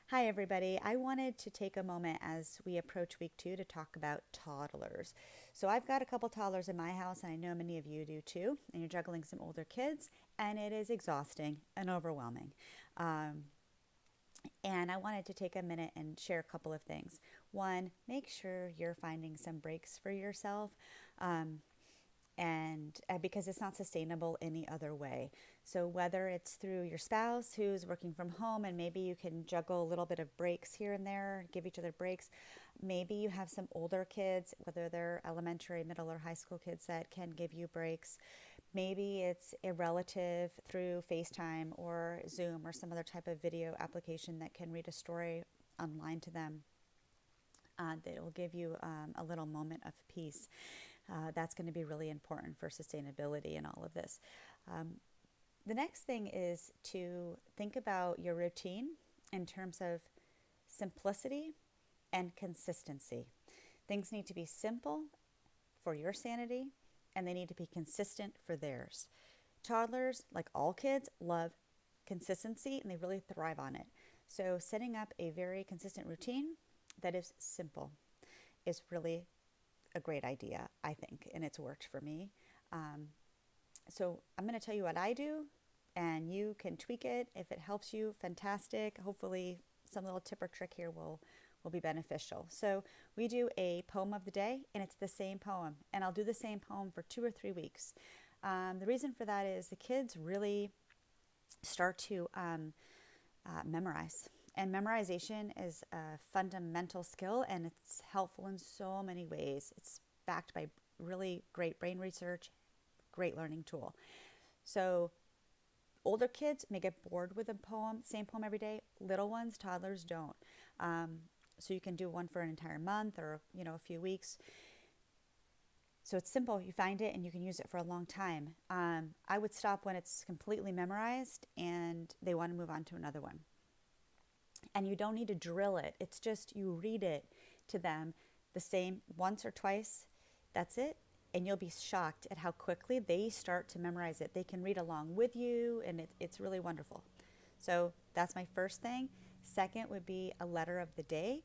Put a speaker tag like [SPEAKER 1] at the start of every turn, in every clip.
[SPEAKER 1] Hi, everybody. I wanted to take a moment as we approach week 2 to talk about toddlers. So, I've got a couple toddlers in my house, and I know many of you do too. And you're juggling some older kids, and it is exhausting and overwhelming. Um, and I wanted to take a minute and share a couple of things. One, make sure you're finding some breaks for yourself. Um, and because it's not sustainable any other way. So whether it's through your spouse who's working from home and maybe you can juggle a little bit of breaks here and there, give each other breaks. Maybe you have some older kids, whether they're elementary, middle, or high school kids that can give you breaks. Maybe it's a relative through FaceTime or Zoom or some other type of video application that can read a story online to them. That will give you a little moment of peace. That's going to be really important for sustainability in all of this. Um, the next thing is to think about your routine in terms of simplicity and consistency. Things need to be simple for your sanity, and they need to be consistent for theirs. Toddlers, like all kids, love consistency and they really thrive on it. So, setting up a very consistent routine that is simple is really a great idea, I think, and it's worked for me. Um, so I'm going to tell you what I do, and you can tweak it if it helps you. Fantastic. Hopefully, some little tip or trick here will be beneficial. So we do a poem of the day, and it's the same poem, and I'll do the same poem for 2 or 3 weeks. The reason for that is the kids really start to memorize. And memorization is a fundamental skill and it's helpful in so many ways. It's backed by really great brain research, great learning tool. So, older kids may get bored with a poem, same poem every day. Little ones, toddlers don't. Um, so, you can do one for an entire month or a few weeks. So it's simple. You find it and you can use it for a long time. I would stop when it's completely memorized and they want to move on to another one. And you don't need to drill it. It's just you read it to them the same once or twice. That's it. And you'll be shocked at how quickly they start to memorize it. They can read along with you, and it's really wonderful. So that's my first thing. Second would be a letter of the day.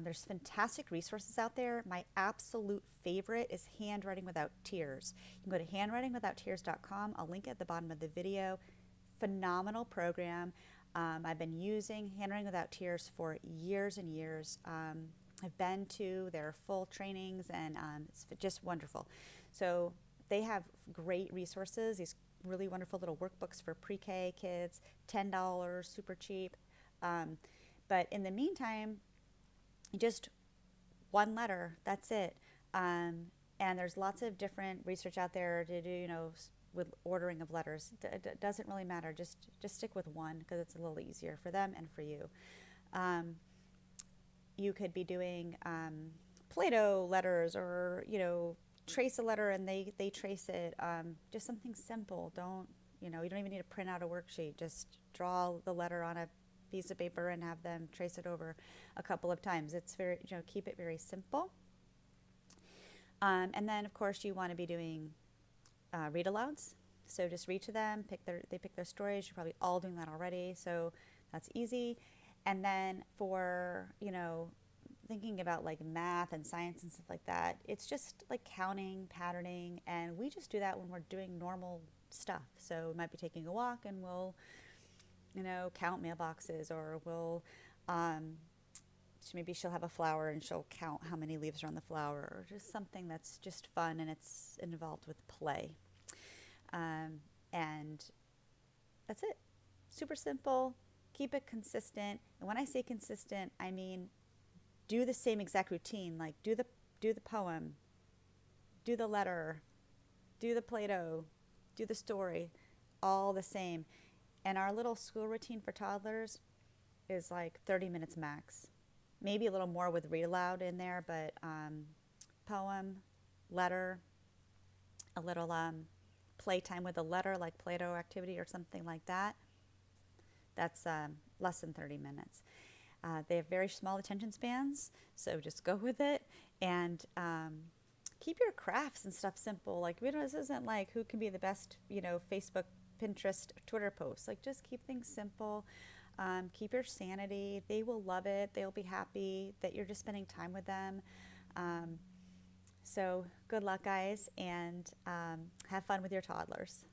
[SPEAKER 1] There's fantastic resources out there. My absolute favorite is Handwriting Without Tears. You can go to handwritingwithouttears.com. I'll link it at the bottom of the video. Phenomenal program. I've been using Handwriting Without Tears for years and years. I've been to their full trainings and it's just wonderful. So they have great resources, these really wonderful little workbooks for pre-K kids, $10, super cheap. But in the meantime, just one letter, that's it. And there's lots of different research out there to do, with ordering of letters. It doesn't really matter. Just stick with one because it's a little easier for them and for you. Um, you could be doing Play-Doh letters, or trace a letter and they trace it. Just something simple. You don't even need to print out a worksheet. Just draw the letter on a piece of paper and have them trace it over a couple of times. It's very, keep it very simple. And then of course you want to be doing read alouds. So just read to them, they pick their stories. You're probably all doing that already, so that's easy. And then for, thinking about like math and science and stuff like that, it's just like counting, patterning, and we just do that when we're doing normal stuff. So we might be taking a walk and we'll, count mailboxes, or we'll, maybe she'll have a flower and she'll count how many leaves are on the flower, or just something that's just fun and it's involved with play. And that's it. Super simple. Keep it consistent. And when I say consistent, I mean do the same exact routine. Like do the poem, do the letter, do the Play-Doh, do the story, all the same. And our little school routine for toddlers is like 30 minutes max. Maybe a little more with read aloud in there, but poem, letter, a little playtime with a letter, like Play-Doh activity or something like that. That's less than 30 minutes. They have very small attention spans, so just go with it. And keep your crafts and stuff simple. Like, this isn't like who can be the best, Facebook, Pinterest, Twitter posts. Like, just keep things simple. Keep your sanity. They will love it. They'll be happy that you're just spending time with them. So good luck, guys, and have fun with your toddlers.